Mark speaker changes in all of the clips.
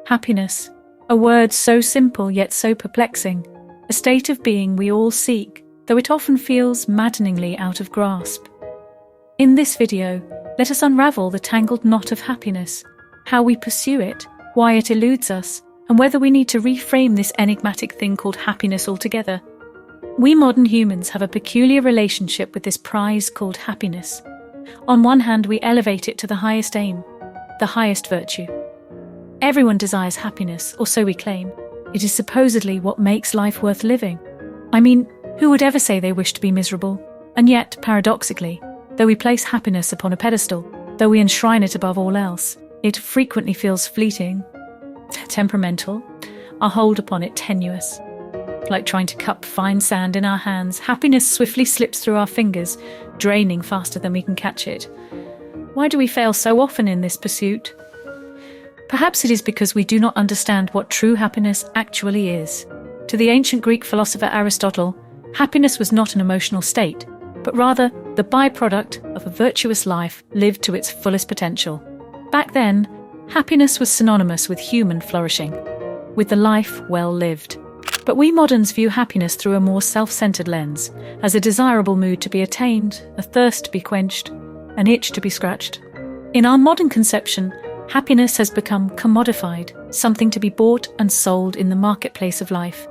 Speaker 1: Happiness, a word so simple yet so perplexing, a state of being we all seek, though it often feels maddeningly out of grasp. In this video, let us unravel the tangled knot of happiness, how we pursue it, why it eludes us, and whether we need to reframe this enigmatic thing called happiness altogether. We modern humans have a peculiar relationship with this prize called happiness. On one hand, we elevate it to the highest aim, the highest virtue. Everyone desires happiness, or so we claim. It is supposedly what makes life worth living. I mean, who would ever say they wish to be miserable? And yet, paradoxically, though we place happiness upon a pedestal, though we enshrine it above all else, it frequently feels fleeting, temperamental, our hold upon it tenuous. Like trying to cup fine sand in our hands, happiness swiftly slips through our fingers, draining faster than we can catch it. Why do we fail so often in this pursuit? Perhaps it is because we do not understand what true happiness actually is. To the ancient Greek philosopher Aristotle, happiness was not an emotional state, but rather the byproduct of a virtuous life lived to its fullest potential. Back then, happiness was synonymous with human flourishing, with the life well lived. But we moderns view happiness through a more self-centered lens, as a desirable mood to be attained, a thirst to be quenched, an itch to be scratched. In our modern conception, happiness has become commodified, something to be bought and sold in the marketplace of life.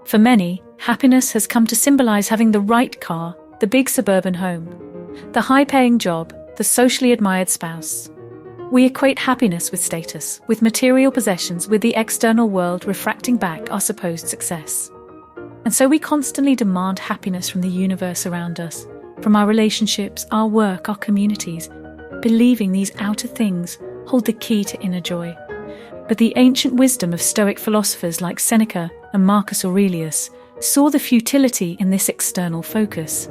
Speaker 1: For many, happiness has come to symbolize having the right car, the big suburban home, the high-paying job, the socially admired spouse. We equate happiness with status, with material possessions, with the external world refracting back our supposed success. And so we constantly demand happiness from the universe around us, from our relationships, our work, our communities, believing these outer things hold the key to inner joy. But the ancient wisdom of Stoic philosophers like Seneca and Marcus Aurelius saw the futility in this external focus.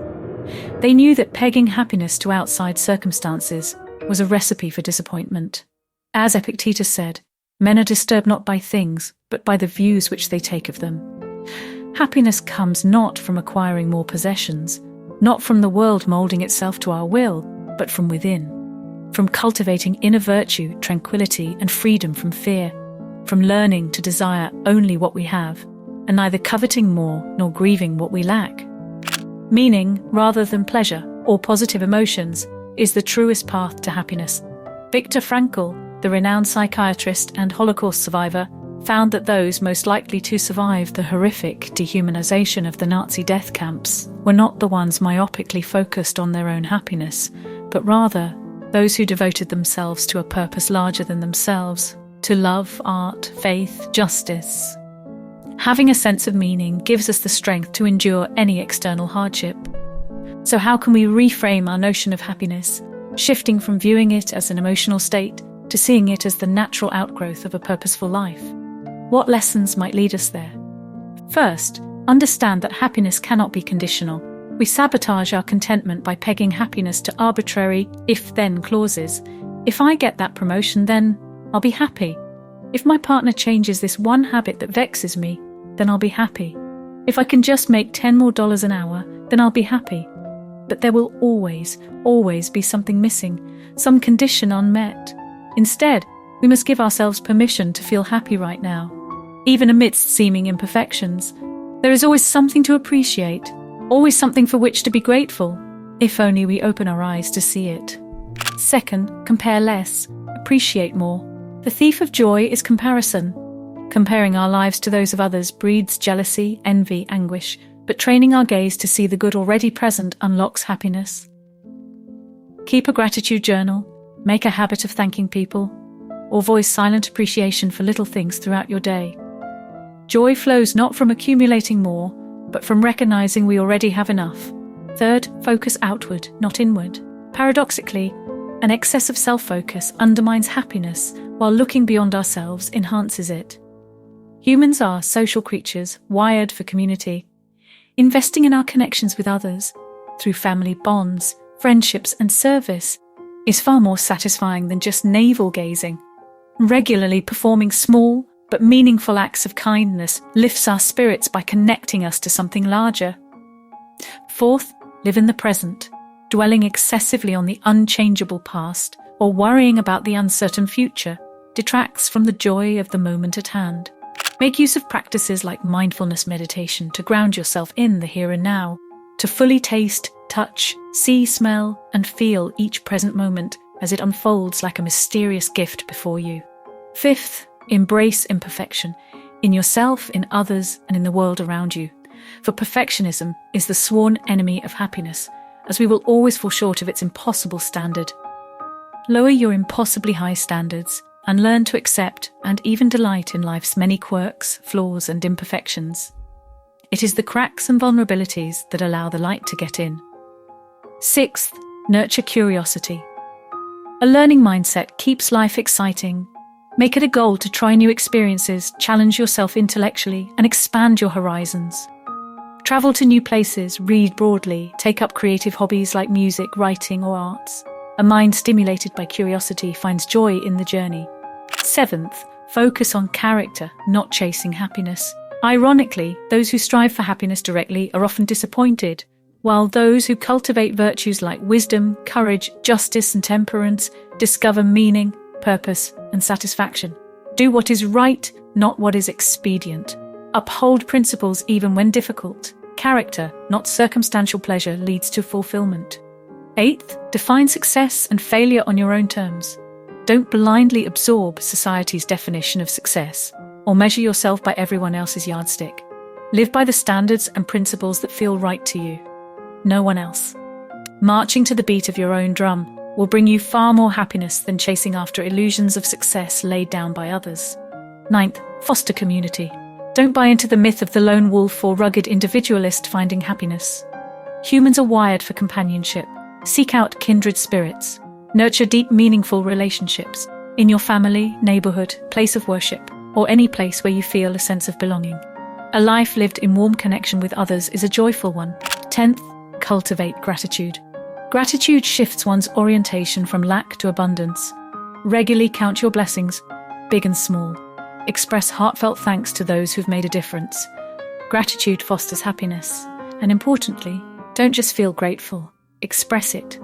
Speaker 1: They knew that pegging happiness to outside circumstances was a recipe for disappointment. As Epictetus said, men are disturbed not by things, but by the views which they take of them. Happiness comes not from acquiring more possessions, not from the world moulding itself to our will, but from within. From cultivating inner virtue, tranquility, and freedom from fear. From learning to desire only what we have, and neither coveting more nor grieving what we lack. Meaning, rather than pleasure or positive emotions, is the truest path to happiness. Viktor Frankl, the renowned psychiatrist and Holocaust survivor, found that those most likely to survive the horrific dehumanization of the Nazi death camps were not the ones myopically focused on their own happiness, but rather those who devoted themselves to a purpose larger than themselves, to love, art, faith, justice. Having a sense of meaning gives us the strength to endure any external hardship. So how can we reframe our notion of happiness, shifting from viewing it as an emotional state to seeing it as the natural outgrowth of a purposeful life? What lessons might lead us there? First, understand that happiness cannot be conditional. We sabotage our contentment by pegging happiness to arbitrary if-then clauses. If I get that promotion, then I'll be happy. If my partner changes this one habit that vexes me, then I'll be happy. If I can just make $10 more an hour, then I'll be happy. But there will always be something missing, some condition unmet. Instead, we must give ourselves permission to feel happy right now. Even amidst seeming imperfections, there is always something to appreciate, always something for which to be grateful, if only we open our eyes to see it. Second, compare less, appreciate more. The thief of joy is comparison. Comparing our lives to those of others breeds jealousy, envy, anguish, but training our gaze to see the good already present unlocks happiness. Keep a gratitude journal, make a habit of thanking people, or voice silent appreciation for little things throughout your day. Joy flows not from accumulating more, but from recognizing we already have enough. Third, focus outward, not inward. Paradoxically, an excess of self-focus undermines happiness, while looking beyond ourselves enhances it. Humans are social creatures, wired for community. Investing in our connections with others, through family bonds, friendships and service, is far more satisfying than just navel-gazing. Regularly performing small but meaningful acts of kindness lifts our spirits by connecting us to something larger. Fourth, live in the present, dwelling excessively on the unchangeable past or worrying about the uncertain future detracts from the joy of the moment at hand. Make use of practices like mindfulness meditation to ground yourself in the here and now, to fully taste, touch, see, smell, and feel each present moment as it unfolds like a mysterious gift before you. Fifth, embrace imperfection, in yourself, in others, and in the world around you. For perfectionism is the sworn enemy of happiness, as we will always fall short of its impossible standard. Lower your impossibly high standards and learn to accept and even delight in life's many quirks, flaws, and imperfections. It is the cracks and vulnerabilities that allow the light to get in. Sixth, nurture curiosity. A learning mindset keeps life exciting. Make it a goal to try new experiences, challenge yourself intellectually, and expand your horizons. Travel to new places, read broadly, take up creative hobbies like music, writing, or arts. A mind stimulated by curiosity finds joy in the journey. Seventh, focus on character, not chasing happiness. Ironically, those who strive for happiness directly are often disappointed, while those who cultivate virtues like wisdom, courage, justice, and temperance discover meaning, purpose, and satisfaction. Do what is right, not what is expedient. Uphold principles even when difficult. Character, not circumstantial pleasure, leads to fulfillment. Eighth, define success and failure on your own terms. Don't blindly absorb society's definition of success or measure yourself by everyone else's yardstick. Live by the standards and principles that feel right to you. No one else. Marching to the beat of your own drum will bring you far more happiness than chasing after illusions of success laid down by others. Ninth, foster community. Don't buy into the myth of the lone wolf or rugged individualist finding happiness. Humans are wired for companionship. Seek out kindred spirits. Nurture deep, meaningful relationships in your family, neighborhood, place of worship, or any place where you feel a sense of belonging. A life lived in warm connection with others is a joyful one. 10th, cultivate gratitude. Gratitude shifts one's orientation from lack to abundance. Regularly count your blessings, big and small. Express heartfelt thanks to those who've made a difference. Gratitude fosters happiness. And importantly, don't just feel grateful. Express it.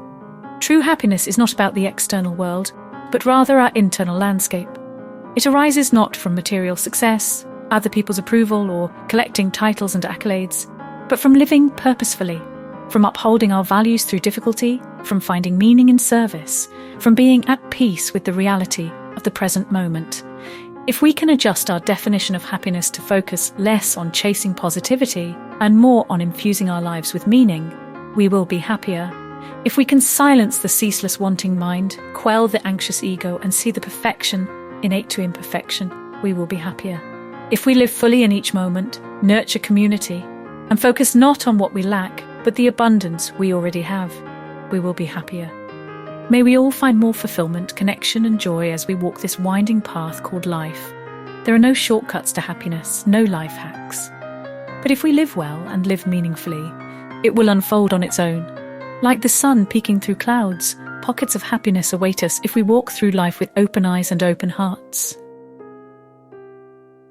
Speaker 1: True happiness is not about the external world, but rather our internal landscape. It arises not from material success, other people's approval, or collecting titles and accolades, but from living purposefully, from upholding our values through difficulty, from finding meaning in service, from being at peace with the reality of the present moment. If we can adjust our definition of happiness to focus less on chasing positivity and more on infusing our lives with meaning, we will be happier. If we can silence the ceaseless wanting mind, quell the anxious ego, and see the perfection innate to imperfection, we will be happier. If we live fully in each moment, nurture community, and focus not on what we lack, but the abundance we already have, we will be happier. May we all find more fulfillment, connection, and joy as we walk this winding path called life. There are no shortcuts to happiness, no life hacks. But if we live well and live meaningfully, it will unfold on its own. Like the sun peeking through clouds, pockets of happiness await us if we walk through life with open eyes and open hearts.